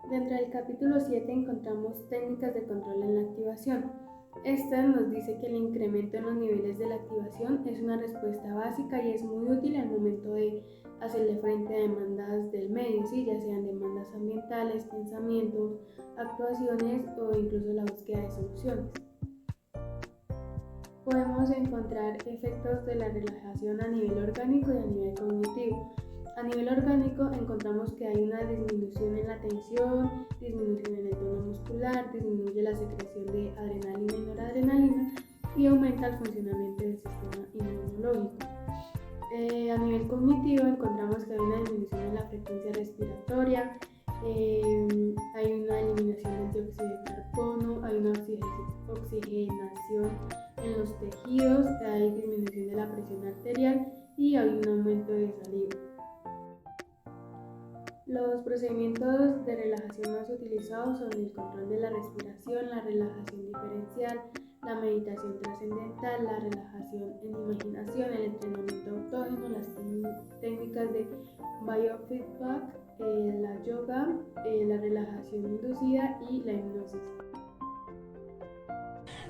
Dentro del capítulo 7 encontramos técnicas de control en la activación. Esta nos dice que el incremento en los niveles de la activación es una respuesta básica y es muy útil al momento de hacerle frente a demandas del medio, ¿sí? Ya sean demandas ambientales, pensamientos, actuaciones o incluso la búsqueda de soluciones. Podemos encontrar efectos de la relajación a nivel orgánico y a nivel cognitivo. A nivel orgánico encontramos que hay una disminución en la tensión, disminución en el tono muscular, disminuye la secreción de adrenalina y noradrenalina y aumenta el funcionamiento del sistema inmunológico. A nivel cognitivo encontramos que hay una disminución en la frecuencia respiratoria, hay una eliminación del dióxido de carbono, hay una oxigenación en los tejidos, hay disminución de la presión arterial y hay un aumento de saliva. Los procedimientos de relajación más utilizados son el control de la respiración, la relajación diferencial, la meditación trascendental, la relajación en imaginación, el entrenamiento autógeno, las técnicas de biofeedback, la yoga, la relajación inducida y la hipnosis.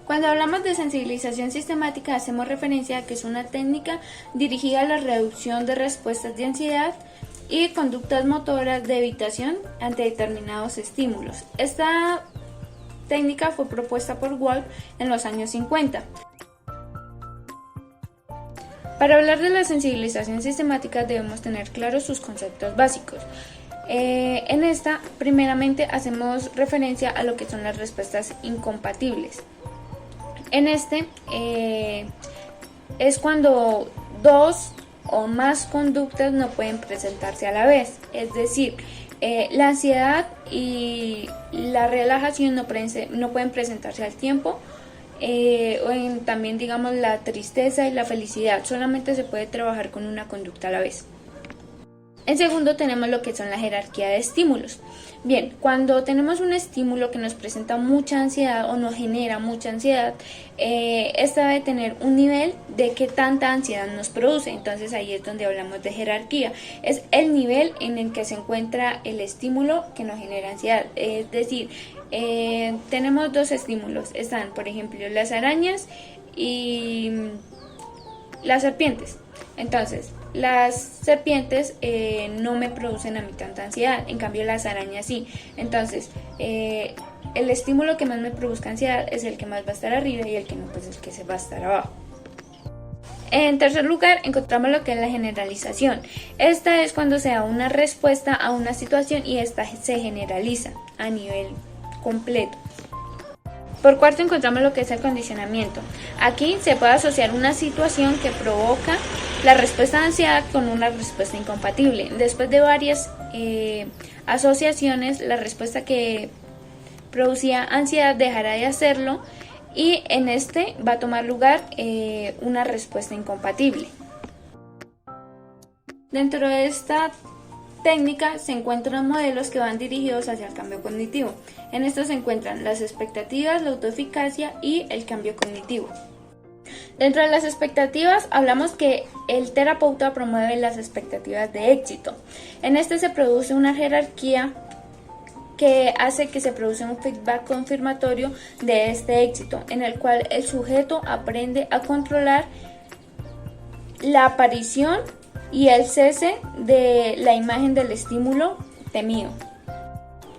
Cuando hablamos de sensibilización sistemática hacemos referencia a que es una técnica dirigida a la reducción de respuestas de ansiedad y conductas motoras de evitación ante determinados estímulos. Esta técnica fue propuesta por Wolff en los años 50. Para hablar de la sensibilización sistemática debemos tener claros sus conceptos básicos. En esta, primeramente, hacemos referencia a lo que son las respuestas incompatibles. En este es cuando dos o más conductas no pueden presentarse a la vez, es decir, la ansiedad y la relajación no pueden presentarse al tiempo, también digamos la tristeza y la felicidad, solamente se puede trabajar con una conducta a la vez. En segundo tenemos lo que son la jerarquía de estímulos. Bien, cuando tenemos un estímulo que nos presenta mucha ansiedad o nos genera mucha ansiedad, esta debe tener un nivel de qué tanta ansiedad nos produce. Entonces ahí es donde hablamos de jerarquía. Es el nivel en el que se encuentra el estímulo que nos genera ansiedad. Es decir, tenemos dos estímulos. Están, por ejemplo, las arañas y las serpientes. Entonces, las serpientes no me producen a mí tanta ansiedad, en cambio las arañas sí. Entonces, el estímulo que más me produzca ansiedad es el que más va a estar arriba y el que no, pues el que se va a estar abajo. En tercer lugar, encontramos lo que es la generalización. Esta es cuando se da una respuesta a una situación y esta se generaliza a nivel completo. Por cuarto, encontramos lo que es el condicionamiento. Aquí se puede asociar una situación que provoca la respuesta de ansiedad con una respuesta incompatible. Después de varias asociaciones, la respuesta que producía ansiedad dejará de hacerlo y en este va a tomar lugar una respuesta incompatible. Dentro de esta técnica se encuentran modelos que van dirigidos hacia el cambio cognitivo. En estos se encuentran las expectativas, la autoeficacia y el cambio cognitivo. Dentro de las expectativas hablamos que el terapeuta promueve las expectativas de éxito. En este se produce una jerarquía que hace que se produzca un feedback confirmatorio de este éxito, en el cual el sujeto aprende a controlar la aparición y el cese de la imagen del estímulo temido.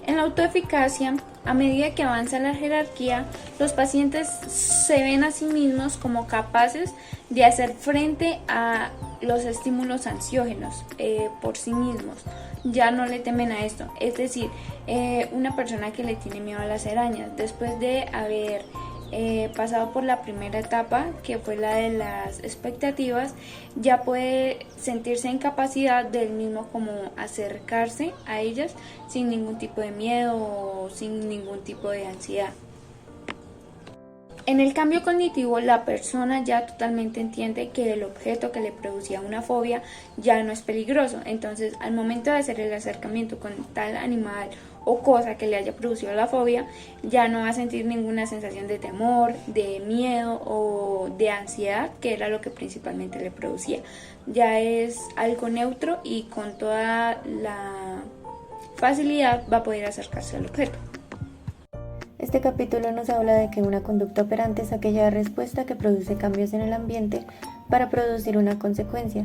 En la autoeficacia, a medida que avanza la jerarquía, los pacientes se ven a sí mismos como capaces de hacer frente a los estímulos ansiógenos por sí mismos. Ya no le temen a esto. Es decir, una persona que le tiene miedo a las arañas, después de haber pasado por la primera etapa, que fue la de las expectativas, ya puede sentirse en capacidad del mismo como acercarse a ellas sin ningún tipo de miedo o sin ningún tipo de ansiedad. En el cambio cognitivo, la persona ya totalmente entiende que el objeto que le producía una fobia ya no es peligroso. Entonces, al momento de hacer el acercamiento con tal animal o cosa que le haya producido la fobia, ya no va a sentir ninguna sensación de temor, de miedo o de ansiedad, que era lo que principalmente le producía. Ya es algo neutro y con toda la facilidad va a poder acercarse al objeto. Este capítulo nos habla de que una conducta operante es aquella respuesta que produce cambios en el ambiente para producir una consecuencia.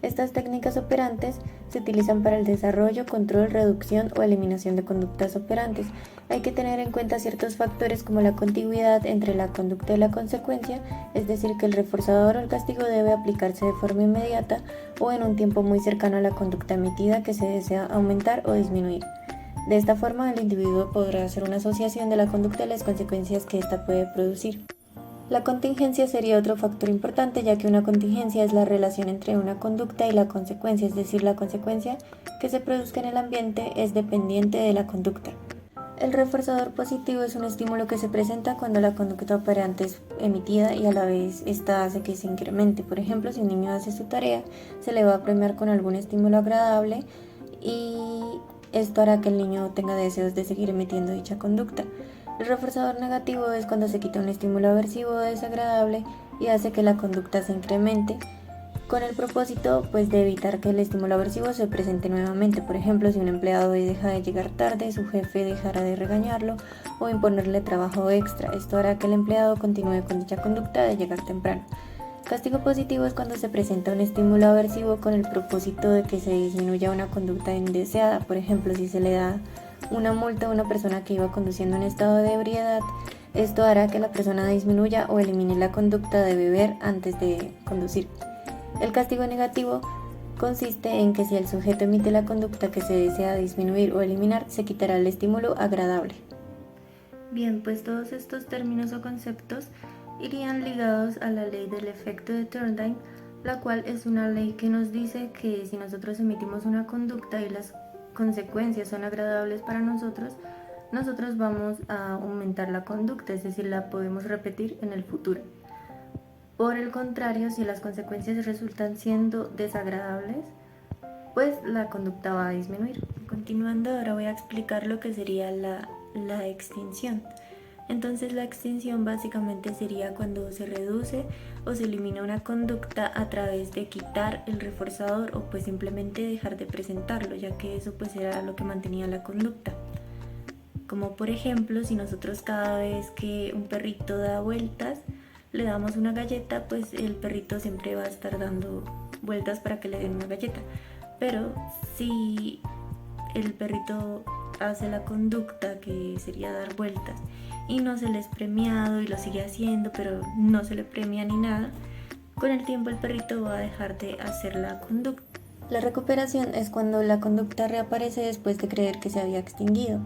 Estas técnicas operantes se utilizan para el desarrollo, control, reducción o eliminación de conductas operantes. Hay que tener en cuenta ciertos factores como la contigüidad entre la conducta y la consecuencia, es decir, que el reforzador o el castigo debe aplicarse de forma inmediata o en un tiempo muy cercano a la conducta emitida que se desea aumentar o disminuir. De esta forma, el individuo podrá hacer una asociación de la conducta y las consecuencias que ésta puede producir. La contingencia sería otro factor importante, ya que una contingencia es la relación entre una conducta y la consecuencia, es decir, la consecuencia que se produzca en el ambiente es dependiente de la conducta. El reforzador positivo es un estímulo que se presenta cuando la conducta operante es emitida y a la vez esta hace que se incremente. Por ejemplo, si un niño hace su tarea, se le va a premiar con algún estímulo agradable y esto hará que el niño tenga deseos de seguir emitiendo dicha conducta. El reforzador negativo es cuando se quita un estímulo aversivo o desagradable y hace que la conducta se incremente, con el propósito de evitar que el estímulo aversivo se presente nuevamente. Por ejemplo, si un empleado hoy deja de llegar tarde, su jefe dejará de regañarlo o imponerle trabajo extra. Esto hará que el empleado continúe con dicha conducta de llegar temprano. Castigo positivo es cuando se presenta un estímulo aversivo con el propósito de que se disminuya una conducta indeseada. Por ejemplo, si se le da una multa a una persona que iba conduciendo en estado de ebriedad, esto hará que la persona disminuya o elimine la conducta de beber antes de conducir. El castigo negativo consiste en que si el sujeto emite la conducta que se desea disminuir o eliminar, se quitará el estímulo agradable. Bien, pues todos estos términos o conceptos irían ligados a la ley del efecto de Thorndike, la cual es una ley que nos dice que si nosotros emitimos una conducta y las consecuencias son agradables para nosotros vamos a aumentar la conducta, es decir, la podemos repetir en el futuro. Por el contrario, si las consecuencias resultan siendo desagradables, pues la conducta va a disminuir. Continuando, ahora voy a explicar lo que sería la extinción. Entonces, la extinción básicamente sería cuando se reduce o se elimina una conducta a través de quitar el reforzador o pues simplemente dejar de presentarlo, ya que eso pues era lo que mantenía la conducta. Como por ejemplo, si nosotros cada vez que un perrito da vueltas le damos una galleta, pues el perrito siempre va a estar dando vueltas para que le den una galleta. Pero si el perrito hace la conducta que sería dar vueltas y no se le es premiado y lo sigue haciendo, pero no se le premia ni nada, con el tiempo el perrito va a dejar de hacer la conducta. La recuperación es cuando la conducta reaparece después de creer que se había extinguido.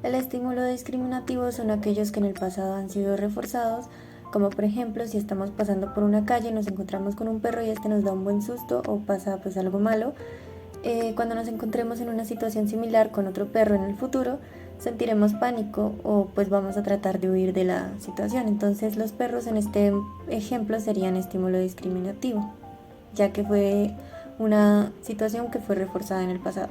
El estímulo discriminativo son aquellos que en el pasado han sido reforzados, como por ejemplo si estamos pasando por una calle y nos encontramos con un perro y este nos da un buen susto o pasa pues algo malo. Cuando nos encontremos en una situación similar con otro perro en el futuro, sentiremos pánico o pues vamos a tratar de huir de la situación. Entonces los perros en este ejemplo serían estímulo discriminativo, ya que fue una situación que fue reforzada en el pasado.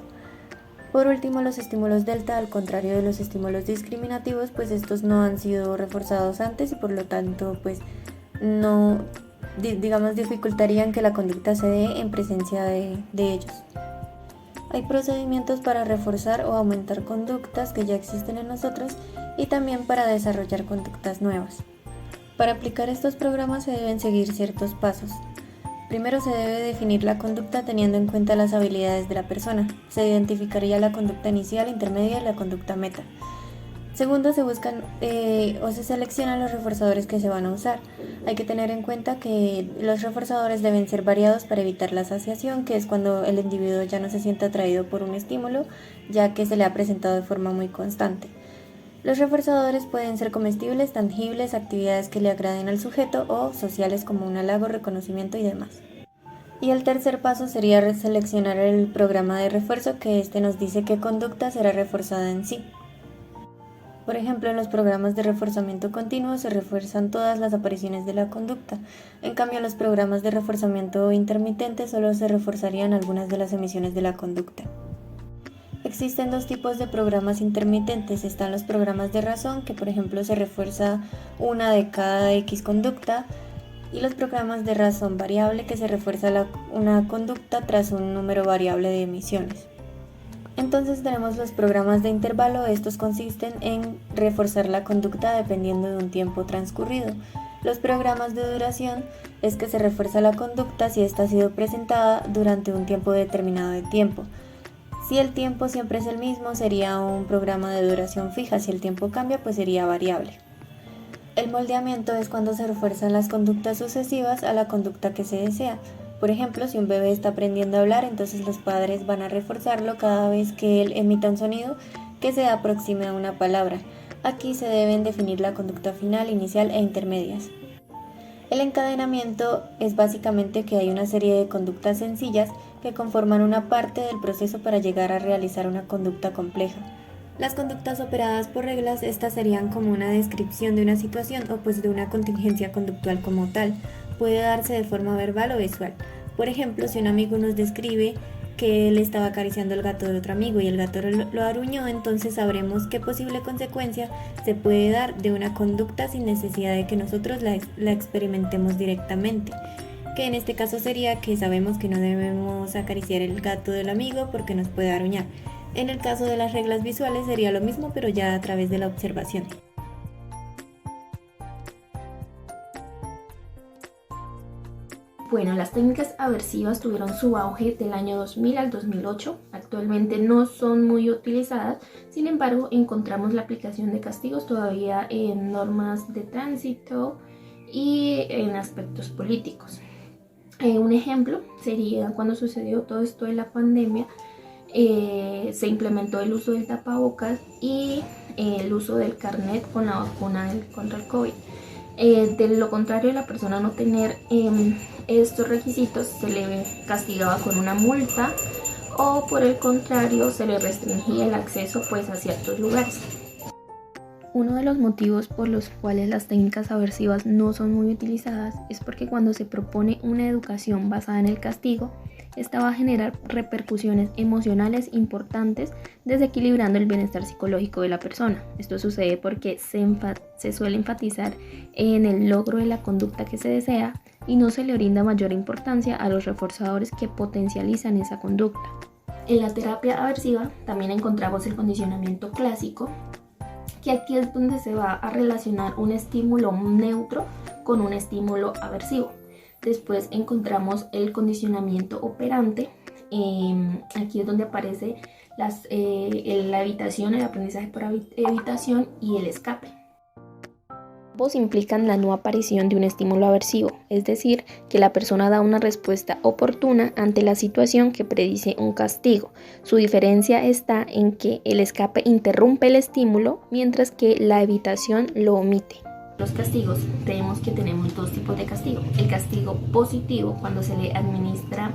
Por último, los estímulos delta, al contrario de los estímulos discriminativos, pues estos no han sido reforzados antes y por lo tanto pues no, dificultarían que la conducta se dé en presencia de ellos. Hay procedimientos para reforzar o aumentar conductas que ya existen en nosotros y también para desarrollar conductas nuevas. Para aplicar estos programas se deben seguir ciertos pasos. Primero se debe definir la conducta teniendo en cuenta las habilidades de la persona. Se identificaría la conducta inicial, intermedia y la conducta meta. Segundo, se buscan o se seleccionan los reforzadores que se van a usar. Hay que tener en cuenta que los reforzadores deben ser variados para evitar la saciación, que es cuando el individuo ya no se siente atraído por un estímulo, ya que se le ha presentado de forma muy constante. Los reforzadores pueden ser comestibles, tangibles, actividades que le agraden al sujeto o sociales como un halago, reconocimiento y demás. Y el tercer paso sería seleccionar el programa de refuerzo, que nos dice qué conducta será reforzada en sí. Por ejemplo, en los programas de reforzamiento continuo se refuerzan todas las apariciones de la conducta. En cambio, en los programas de reforzamiento intermitente solo se reforzarían algunas de las emisiones de la conducta. Existen dos tipos de programas intermitentes. Están los programas de razón, que por ejemplo se refuerza una de cada X conducta, y los programas de razón variable, que se refuerza una conducta tras un número variable de emisiones. Entonces tenemos los programas de intervalo. Estos consisten en reforzar la conducta dependiendo de un tiempo transcurrido. Los programas de duración es que se refuerza la conducta si ésta ha sido presentada durante un tiempo determinado de tiempo. Si el tiempo siempre es el mismo, sería un programa de duración fija. Si el tiempo cambia, pues sería variable. El moldeamiento es cuando se refuerzan las conductas sucesivas a la conducta que se desea. Por ejemplo, si un bebé está aprendiendo a hablar, entonces los padres van a reforzarlo cada vez que él emita un sonido que se aproxime a una palabra. Aquí se deben definir la conducta final, inicial e intermedias. El encadenamiento es básicamente que hay una serie de conductas sencillas que conforman una parte del proceso para llegar a realizar una conducta compleja. Las conductas operadas por reglas, estas serían como una descripción de una situación o pues de una contingencia conductual como tal. Puede darse de forma verbal o visual. Por ejemplo, si un amigo nos describe que él estaba acariciando el gato de otro amigo y el gato lo aruñó, entonces sabremos qué posible consecuencia se puede dar de una conducta sin necesidad de que nosotros la experimentemos directamente, que en este caso sería que sabemos que no debemos acariciar el gato del amigo porque nos puede aruñar. En el caso de las reglas visuales sería lo mismo, pero ya a través de la observación. Bueno, las técnicas aversivas tuvieron su auge del año 2000 al 2008. Actualmente no son muy utilizadas, sin embargo encontramos la aplicación de castigos todavía en normas de tránsito y en aspectos políticos. Un ejemplo sería cuando sucedió todo esto de la pandemia, se implementó el uso del tapabocas y el uso del carnet con la vacuna contra el COVID. De lo contrario, la persona no tener estos requisitos se le castigaba con una multa o por el contrario se le restringía el acceso pues a ciertos lugares. Uno de los motivos por los cuales las técnicas aversivas no son muy utilizadas es porque cuando se propone una educación basada en el castigo, esta va a generar repercusiones emocionales importantes, desequilibrando el bienestar psicológico de la persona. Esto sucede porque se suele enfatizar en el logro de la conducta que se desea y no se le brinda mayor importancia a los reforzadores que potencializan esa conducta. En la terapia aversiva también encontramos el condicionamiento clásico, que aquí es donde se va a relacionar un estímulo neutro con un estímulo aversivo. Después encontramos el condicionamiento operante. Aquí es donde aparece la evitación, el aprendizaje por evitación y el escape. Ambos implican la no aparición de un estímulo aversivo, es decir, que la persona da una respuesta oportuna ante la situación que predice un castigo. Su diferencia está en que el escape interrumpe el estímulo, mientras que la evitación lo omite. Los castigos, tenemos dos tipos de castigo. El castigo positivo, cuando se le administra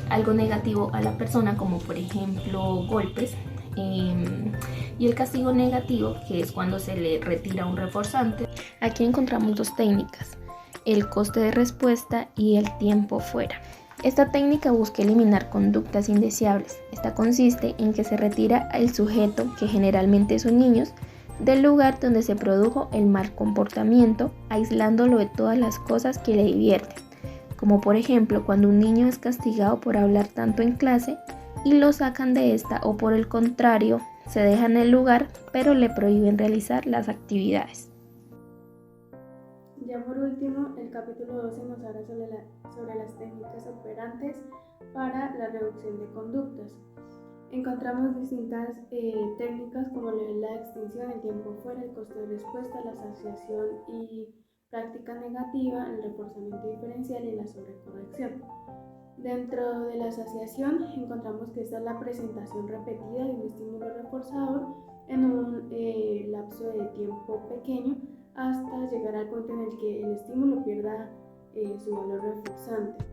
algo negativo a la persona, como por ejemplo golpes, y el castigo negativo, que es cuando se le retira un reforzante. Aquí encontramos dos técnicas: el coste de respuesta y el tiempo fuera. Esta técnica busca eliminar conductas indeseables. Esta consiste en que se retira al sujeto, que generalmente son niños, del lugar donde se produjo el mal comportamiento, aislándolo de todas las cosas que le divierten, como por ejemplo cuando un niño es castigado por hablar tanto en clase y lo sacan de esta, o por el contrario, se deja en el lugar pero le prohíben realizar las actividades. Ya por último, el capítulo 12 nos habla sobre las técnicas operantes para la reducción de conductas. Encontramos distintas técnicas como la extinción, el tiempo fuera, el coste de respuesta, la asociación y práctica negativa, el reforzamiento diferencial y la sobrecorrección. Dentro de la asociación encontramos que esta es la presentación repetida de un estímulo reforzador en un lapso de tiempo pequeño hasta llegar al punto en el que el estímulo pierda su valor reforzante.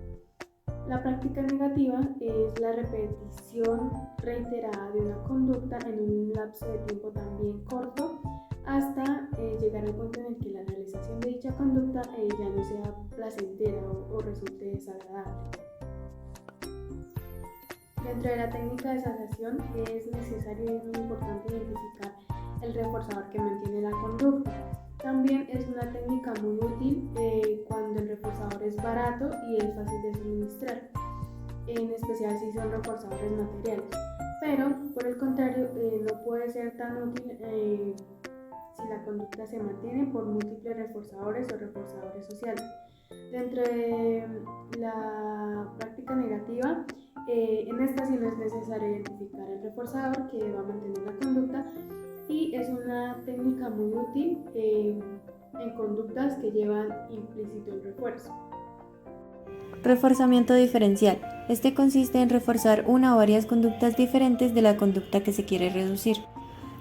La práctica negativa es la repetición reiterada de una conducta en un lapso de tiempo también corto hasta llegar al punto en el que la realización de dicha conducta ya no sea placentera o resulte desagradable. Dentro de la técnica de asociación es necesario y es muy importante identificar el reforzador que mantiene la conducta. También es una técnica muy útil cuando el reforzador es barato y es fácil de suministrar, en especial si son reforzadores materiales. pero por el contrario no puede ser tan útil si la conducta se mantiene por múltiples reforzadores o reforzadores sociales. Dentro de la práctica negativa, en esta sí no es necesario identificar el reforzador que va a mantener la conducta, y es una técnica muy útil en conductas que llevan implícito el refuerzo. Reforzamiento diferencial. Este consiste en reforzar una o varias conductas diferentes de la conducta que se quiere reducir.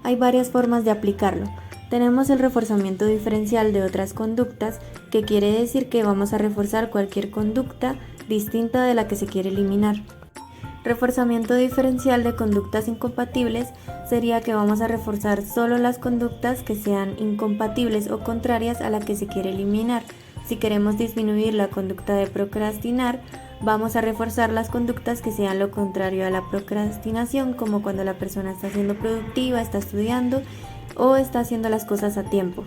Hay varias formas de aplicarlo. Tenemos el reforzamiento diferencial de otras conductas, que quiere decir que vamos a reforzar cualquier conducta distinta de la que se quiere eliminar. Reforzamiento diferencial de conductas incompatibles sería que vamos a reforzar solo las conductas que sean incompatibles o contrarias a la que se quiere eliminar. Si queremos disminuir la conducta de procrastinar, vamos a reforzar las conductas que sean lo contrario a la procrastinación, como cuando la persona está siendo productiva, está estudiando o está haciendo las cosas a tiempo.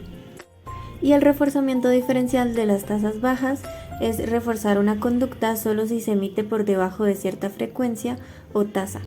Y el reforzamiento diferencial de las tasas bajas es reforzar una conducta solo si se emite por debajo de cierta frecuencia o tasa.